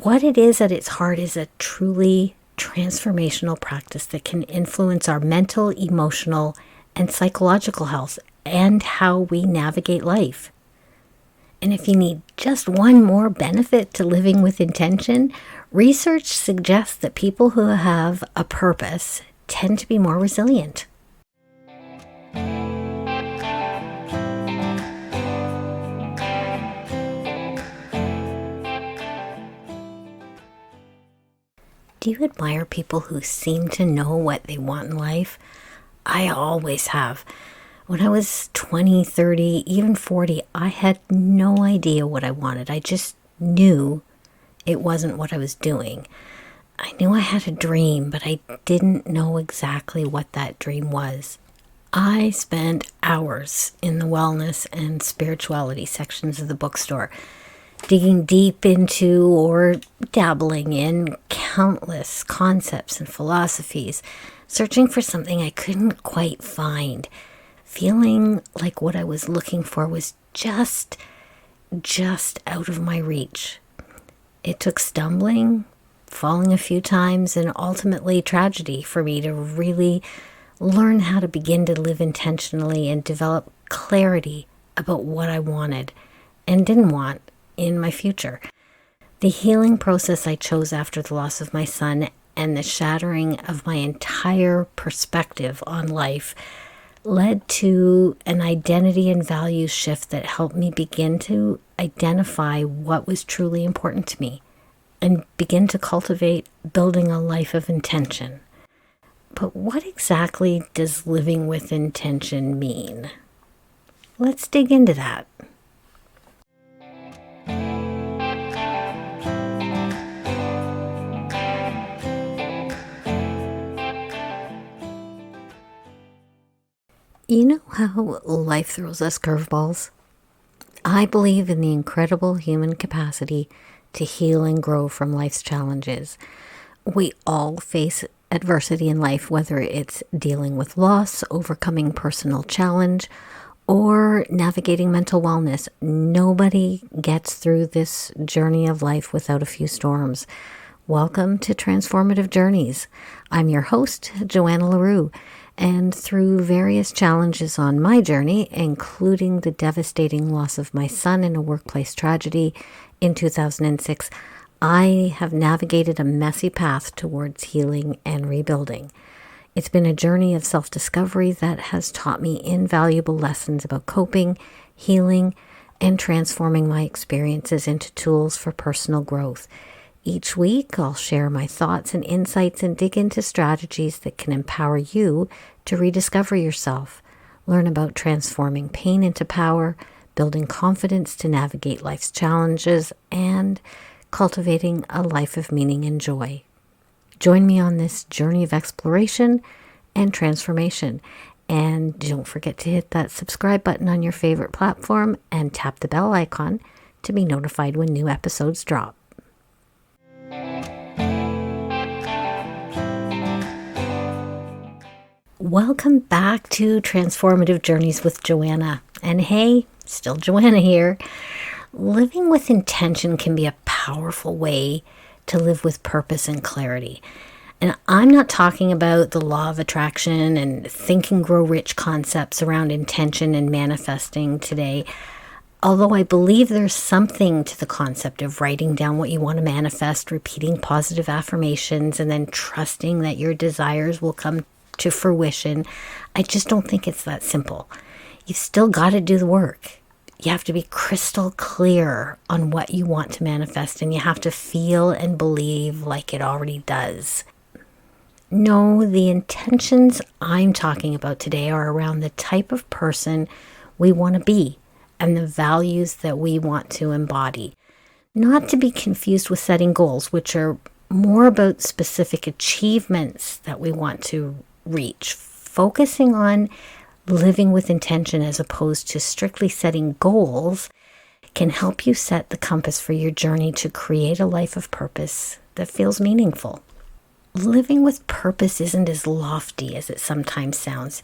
what it is at its heart is a truly transformational practice that can influence our mental, emotional, and psychological health and how we navigate life. And if you need just one more benefit to living with intention, research suggests that people who have a purpose tend to be more resilient. Do you admire people who seem to know what they want in life? I always have. When I was 20, 30, even 40, I had no idea what I wanted. I just knew it wasn't what I was doing. I knew I had a dream, but I didn't know exactly what that dream was. I spent hours in the wellness and spirituality sections of the bookstore, digging deep into or dabbling in countless concepts and philosophies, searching for something I couldn't quite find, feeling like what I was looking for was just out of my reach. It took stumbling, falling a few times, and ultimately tragedy for me to really learn how to begin to live intentionally and develop clarity about what I wanted and didn't want in my future. The healing process I chose after the loss of my son and the shattering of my entire perspective on life led to an identity and value shift that helped me begin to identify what was truly important to me and begin to cultivate building a life of intention. But what exactly does living with intention mean? Let's dig into that. You know how life throws us curveballs? I believe in the incredible human capacity to heal and grow from life's challenges. We all face adversity in life, whether it's dealing with loss, overcoming personal challenge, or navigating mental wellness. Nobody gets through this journey of life without a few storms. Welcome to Transformative Journeys. I'm your host, Joanna LaRue. And through various challenges on my journey, including the devastating loss of my son in a workplace tragedy in 2006, I have navigated a messy path towards healing and rebuilding. It's been a journey of self-discovery that has taught me invaluable lessons about coping, healing, and transforming my experiences into tools for personal growth. Each week, I'll share my thoughts and insights and dig into strategies that can empower you to rediscover yourself, learn about transforming pain into power, building confidence to navigate life's challenges, and cultivating a life of meaning and joy. Join me on this journey of exploration and transformation. And don't forget to hit that subscribe button on your favorite platform and tap the bell icon to be notified when new episodes drop. Welcome back to Transformative Journeys with Joanna. And hey, still Joanna here. Living with intention can be a powerful way to live with purpose and clarity. And I'm not talking about the law of attraction and think and grow rich concepts around intention and manifesting today. Although I believe there's something to the concept of writing down what you want to manifest, repeating positive affirmations, and then trusting that your desires will come to fruition, I just don't think it's that simple. You've still got to do the work. You have to be crystal clear on what you want to manifest, and you have to feel and believe like it already does. No, the intentions I'm talking about today are around the type of person we want to be and the values that we want to embody. Not to be confused with setting goals, which are more about specific achievements that we want to reach. Focusing on living with intention as opposed to strictly setting goals can help you set the compass for your journey to create a life of purpose that feels meaningful. Living with purpose isn't as lofty as it sometimes sounds.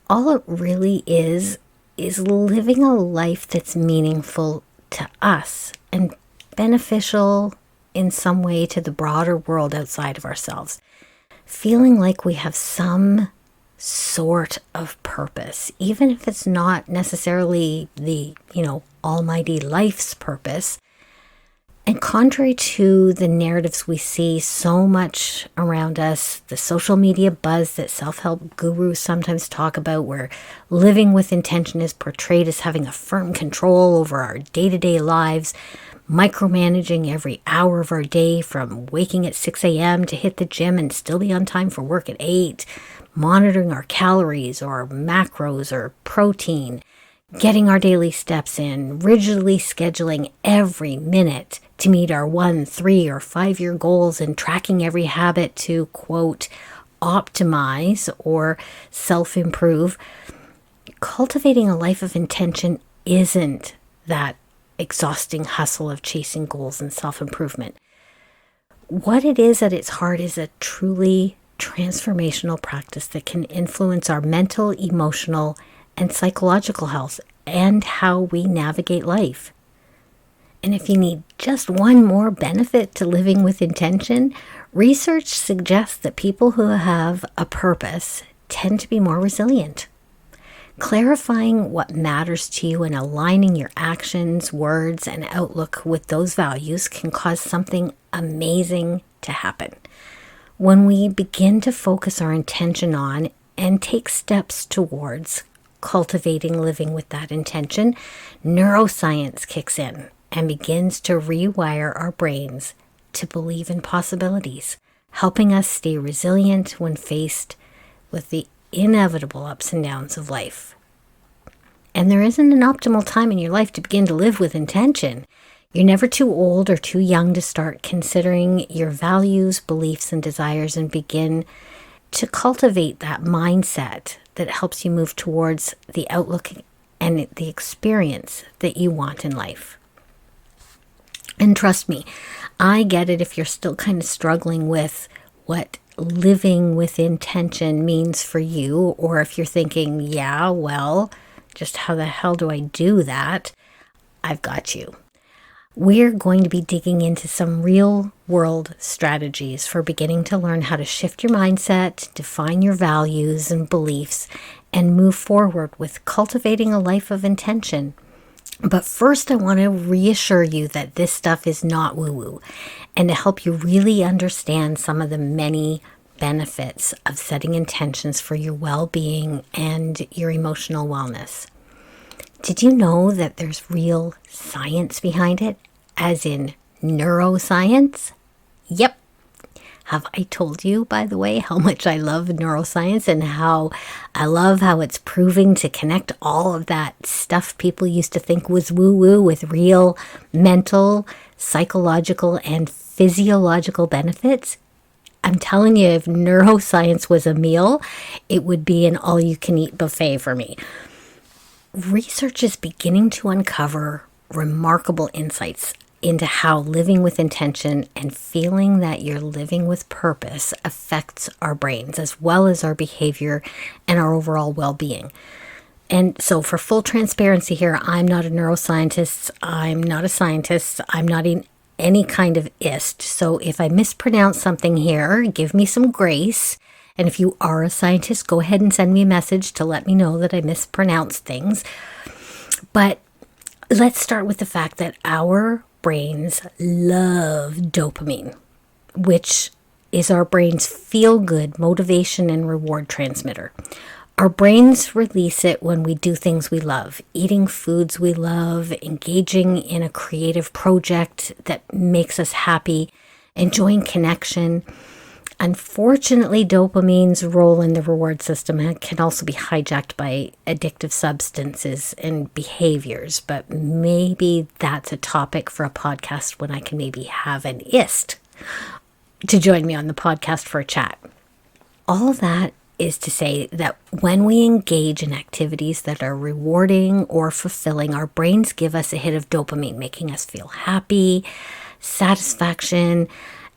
All it really is living a life that's meaningful to us and beneficial in some way to the broader world outside of ourselves. Feeling like we have some sort of purpose, even if it's not necessarily the, almighty life's purpose. And contrary to the narratives we see so much around us, the social media buzz that self-help gurus sometimes talk about, where living with intention is portrayed as having a firm control over our day-to-day lives, micromanaging every hour of our day, from waking at 6 a.m. to hit the gym and still be on time for work at 8, monitoring our calories or macros or protein, getting our daily steps in, rigidly scheduling every minute to meet our 1, 3, or 5-year goals, and tracking every habit to, quote, optimize or self-improve. Cultivating a life of intention isn't that exhausting hustle of chasing goals and self-improvement. What it is at its heart is a truly transformational practice that can influence our mental, emotional, and psychological health and how we navigate life. And if you need just one more benefit to living with intention, research suggests that people who have a purpose tend to be more resilient. Clarifying what matters to you and aligning your actions, words, and outlook with those values can cause something amazing to happen. When we begin to focus our intention on and take steps towards cultivating living with that intention, neuroscience kicks in and begins to rewire our brains to believe in possibilities, helping us stay resilient when faced with the inevitable ups and downs of life. And there isn't an optimal time in your life to begin to live with intention. You're never too old or too young to start considering your values, beliefs, and desires and begin to cultivate that mindset that helps you move towards the outlook and the experience that you want in life. And trust me, I get it if you're still kind of struggling with what living with intention means for you, or if you're thinking, yeah, well, just how the hell do I do that? I've got you. We're going to be digging into some real world strategies for beginning to learn how to shift your mindset, define your values and beliefs, and move forward with cultivating a life of intention. But first, I want to reassure you that this stuff is not woo-woo, and to help you really understand some of the many benefits of setting intentions for your well-being and your emotional wellness. Did you know that there's real science behind it, as in neuroscience? Yep. Have I told you, by the way, how much I love neuroscience and how I love how it's proving to connect all of that stuff people used to think was woo-woo with real mental, psychological, and physiological benefits? I'm telling you, if neuroscience was a meal, it would be an all-you-can-eat buffet for me. Research is beginning to uncover remarkable insights into how living with intention and feeling that you're living with purpose affects our brains, as well as our behavior and our overall well-being. And so for full transparency here, I'm not a neuroscientist, I'm not a scientist, I'm not in any kind of ist. So if I mispronounce something here, give me some grace. And if you are a scientist, go ahead and send me a message to let me know that I mispronounced things. But let's start with the fact that our brains love dopamine, which is our brain's feel-good motivation and reward transmitter. Our brains release it when we do things we love, eating foods we love, engaging in a creative project that makes us happy, enjoying connection. Unfortunately, dopamine's role in the reward system can also be hijacked by addictive substances and behaviors, but maybe that's a topic for a podcast when I can maybe have an ist to join me on the podcast for a chat. All of that is to say that when we engage in activities that are rewarding or fulfilling, our brains give us a hit of dopamine, making us feel happy, satisfaction,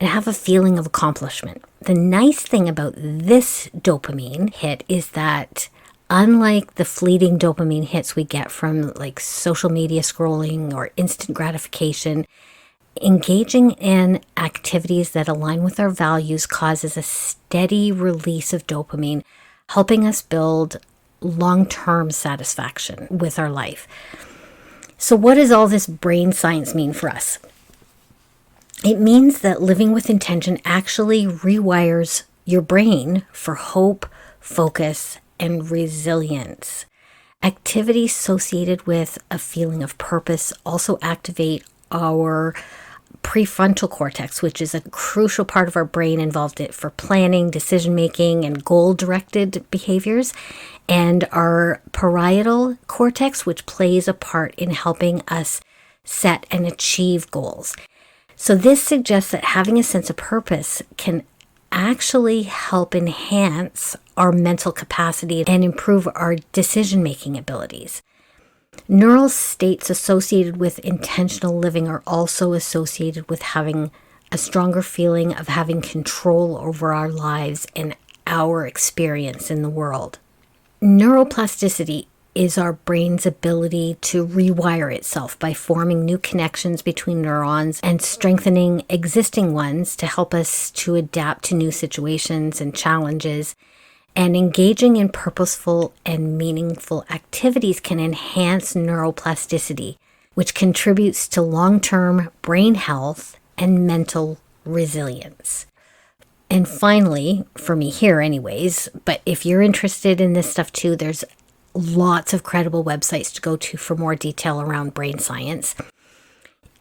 and have a feeling of accomplishment. The nice thing about this dopamine hit is that unlike the fleeting dopamine hits we get from like social media scrolling or instant gratification, Engaging in activities that align with our values causes a steady release of dopamine, helping us build long-term satisfaction with our life. So what does all this brain science mean for us? It means that living with intention actually rewires your brain for hope, focus, and resilience. Activities associated with a feeling of purpose also activate our prefrontal cortex, which is a crucial part of our brain involved for planning, decision-making, and goal-directed behaviors, and our parietal cortex, which plays a part in helping us set and achieve goals. So this suggests that having a sense of purpose can actually help enhance our mental capacity and improve our decision-making abilities. Neural states associated with intentional living are also associated with having a stronger feeling of having control over our lives and our experience in the world. Neuroplasticity is our brain's ability to rewire itself by forming new connections between neurons and strengthening existing ones to help us to adapt to new situations and challenges. And engaging in purposeful and meaningful activities can enhance neuroplasticity, which contributes to long-term brain health and mental resilience. And finally, for me here anyways, but if you're interested in this stuff too, there's lots of credible websites to go to for more detail around brain science.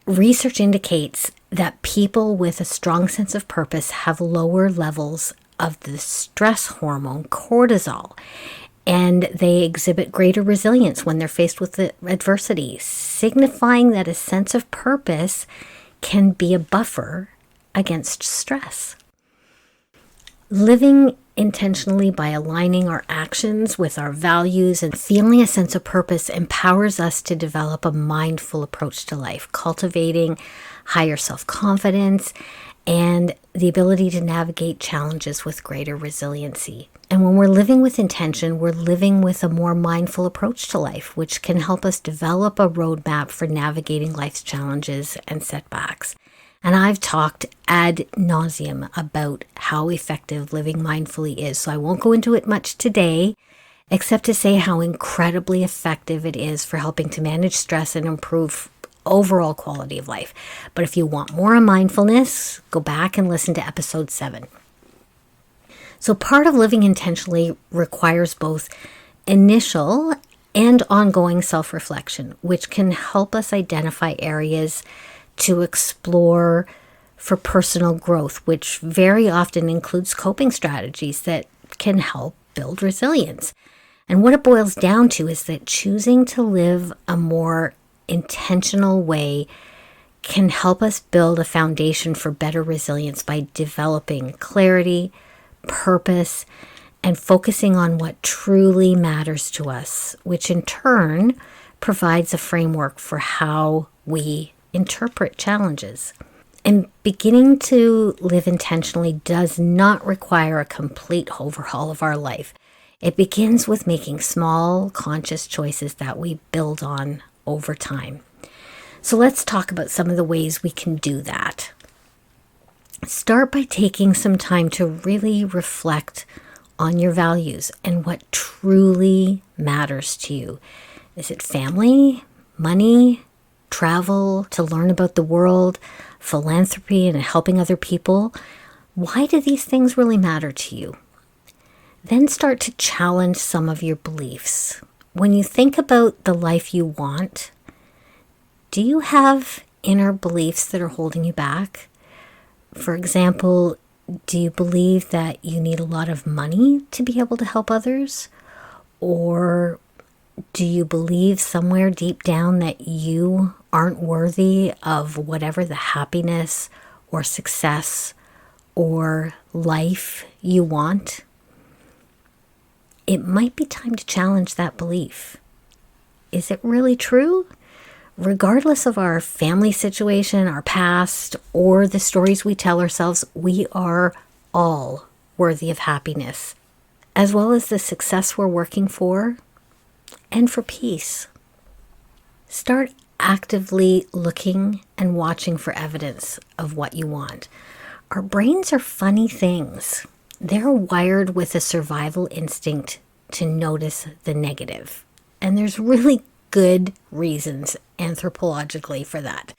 Research indicates that people with a strong sense of purpose have lower levels of the stress hormone cortisol, and they exhibit greater resilience when they're faced with adversity, signifying that a sense of purpose can be a buffer against stress. Living intentionally by aligning our actions with our values and feeling a sense of purpose empowers us to develop a mindful approach to life, cultivating higher self-confidence and the ability to navigate challenges with greater resiliency. And when we're living with intention, we're living with a more mindful approach to life, which can help us develop a roadmap for navigating life's challenges and setbacks. And I've talked ad nauseum about how effective living mindfully is, so I won't go into it much today, except to say how incredibly effective it is for helping to manage stress and improve overall quality of life. But if you want more on mindfulness, go back and listen to episode 7. So part of living intentionally requires both initial and ongoing self-reflection, which can help us identify areas to explore for personal growth, which very often includes coping strategies that can help build resilience. And what it boils down to is that choosing to live a more intentional way can help us build a foundation for better resilience by developing clarity, purpose, and focusing on what truly matters to us, which in turn provides a framework for how we interpret challenges. And beginning to live intentionally does not require a complete overhaul of our life. It begins with making small, conscious choices that we build on over time. So let's talk about some of the ways we can do that. Start by taking some time to really reflect on your values and what truly matters to you. Is it family, money, travel, to learn about the world, philanthropy, and helping other people? Why do these things really matter to you? Then start to challenge some of your beliefs. When you think about the life you want, do you have inner beliefs that are holding you back? For example, do you believe that you need a lot of money to be able to help others? Or do you believe somewhere deep down that you aren't worthy of whatever the happiness or success or life you want? It might be time to challenge that belief. Is it really true? Regardless of our family situation, our past, or the stories we tell ourselves, we are all worthy of happiness, as well as the success we're working for, and for peace. Start actively looking and watching for evidence of what you want. Our brains are funny things. They're wired with a survival instinct to notice the negative. And there's really good reasons anthropologically for that.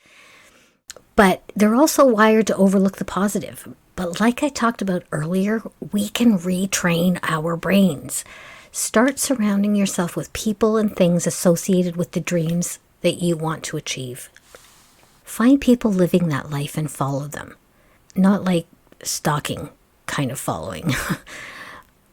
But they're also wired to overlook the positive. But like I talked about earlier, we can retrain our brains. Start surrounding yourself with people and things associated with the dreams that you want to achieve. Find people living that life and follow them. Not like stalking kind of following.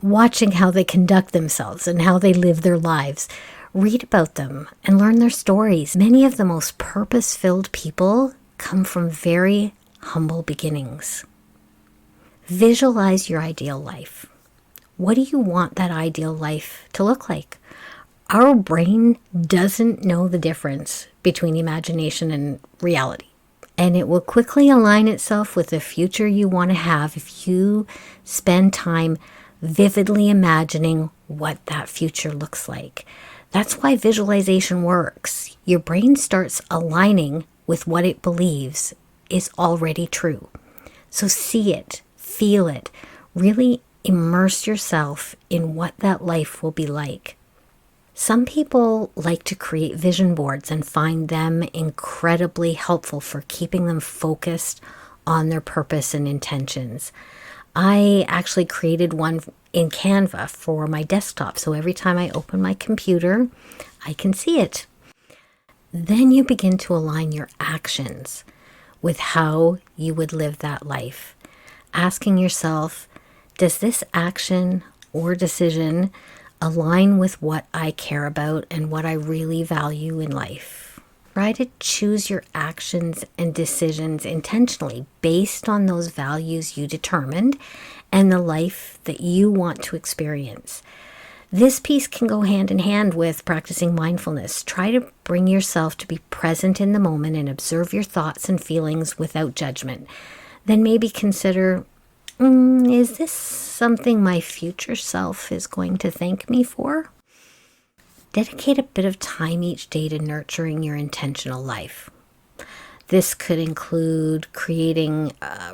Watching how they conduct themselves and how they live their lives. Read about them and learn their stories. Many of the most purpose-filled people come from very humble beginnings. Visualize your ideal life. What do you want that ideal life to look like? Our brain doesn't know the difference between imagination and reality. And it will quickly align itself with the future you want to have if you spend time vividly imagining what that future looks like. That's why visualization works. Your brain starts aligning with what it believes is already true. So see it, feel it, really immerse yourself in what that life will be like. Some people like to create vision boards and find them incredibly helpful for keeping them focused on their purpose and intentions. I actually created one in Canva for my desktop, so every time I open my computer, I can see it. Then you begin to align your actions with how you would live that life. Asking yourself, does this action or decision align with what I care about and what I really value in life? Try to choose your actions and decisions intentionally based on those values you determined and the life that you want to experience. This piece can go hand in hand with practicing mindfulness. Try to bring yourself to be present in the moment and observe your thoughts and feelings without judgment. Then maybe consider, is this something my future self is going to thank me for? Dedicate a bit of time each day to nurturing your intentional life. This could include creating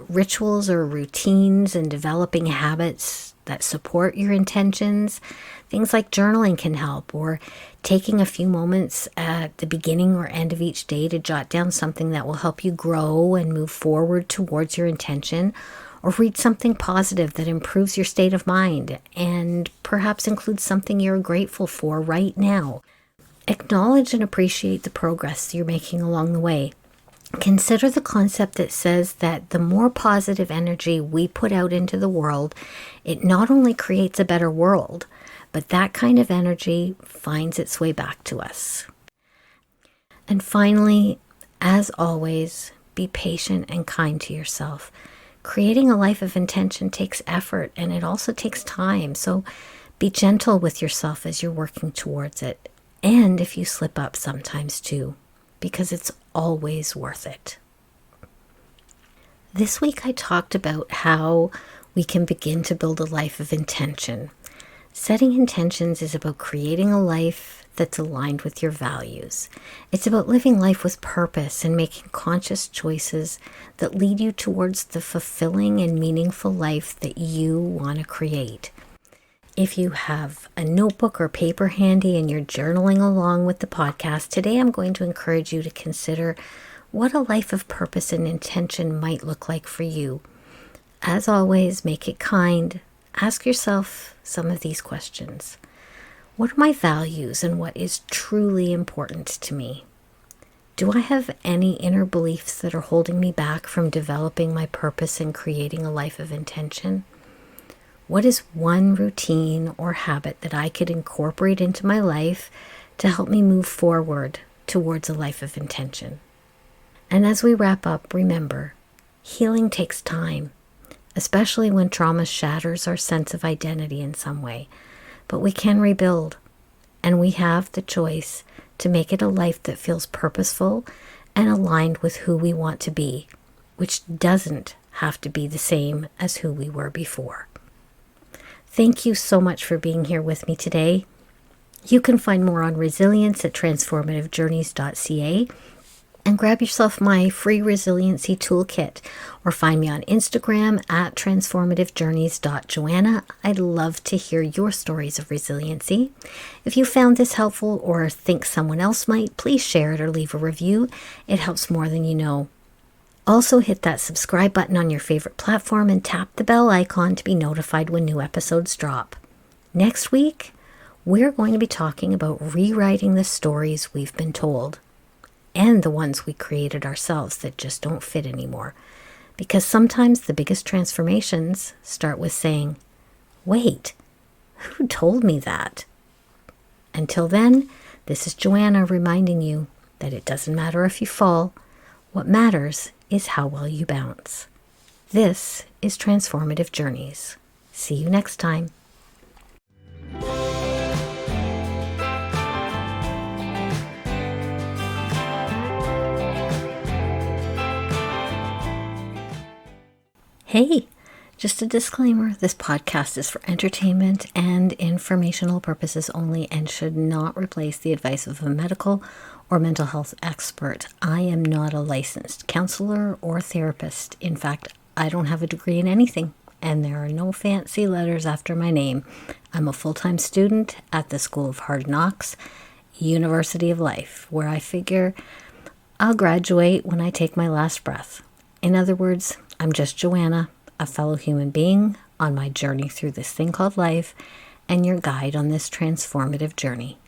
rituals or routines and developing habits that support your intentions. Things like journaling can help, or taking a few moments at the beginning or end of each day to jot down something that will help you grow and move forward towards your intention, or read something positive that improves your state of mind and perhaps includes something you're grateful for right now. Acknowledge and appreciate the progress you're making along the way. Consider the concept that says that the more positive energy we put out into the world, it not only creates a better world, but that kind of energy finds its way back to us. And finally, as always, be patient and kind to yourself. Creating a life of intention takes effort, and it also takes time. So be gentle with yourself as you're working towards it. And if you slip up sometimes too, because it's always worth it. This week I talked about how we can begin to build a life of intention. Setting intentions is about creating a life that's aligned with your values. It's about living life with purpose and making conscious choices that lead you towards the fulfilling and meaningful life that you want to create. If you have a notebook or paper handy and you're journaling along with the podcast, today I'm going to encourage you to consider what a life of purpose and intention might look like for you. As always, make it kind. Ask yourself some of these questions. What are my values and what is truly important to me? Do I have any inner beliefs that are holding me back from developing my purpose and creating a life of intention? What is one routine or habit that I could incorporate into my life to help me move forward towards a life of intention? And as we wrap up, remember, healing takes time, especially when trauma shatters our sense of identity in some way. But we can rebuild, and we have the choice to make it a life that feels purposeful and aligned with who we want to be, which doesn't have to be the same as who we were before. Thank you so much for being here with me today. You can find more on resilience at transformativejourneys.ca and grab yourself my free resiliency toolkit, or find me on Instagram at transformativejourneys.joanna. I'd love to hear your stories of resiliency. If you found this helpful or think someone else might, please share it or leave a review. It helps more than you know. Also, hit that subscribe button on your favorite platform and tap the bell icon to be notified when new episodes drop. Next week, we're going to be talking about rewriting the stories we've been told, and the ones we created ourselves that just don't fit anymore. Because sometimes the biggest transformations start with saying, wait, who told me that? Until then, this is Joanna reminding you that it doesn't matter if you fall. What matters is how well you bounce. This is Transformative Journeys. See you next time. Hey, just a disclaimer, this podcast is for entertainment and informational purposes only and should not replace the advice of a medical or mental health expert. I am not a licensed counselor or therapist. In fact, I don't have a degree in anything, and there are no fancy letters after my name. I'm a full-time student at the School of Hard Knocks, University of Life, where I figure I'll graduate when I take my last breath. In other words, I'm just Joanna, a fellow human being on my journey through this thing called life, and your guide on this transformative journey.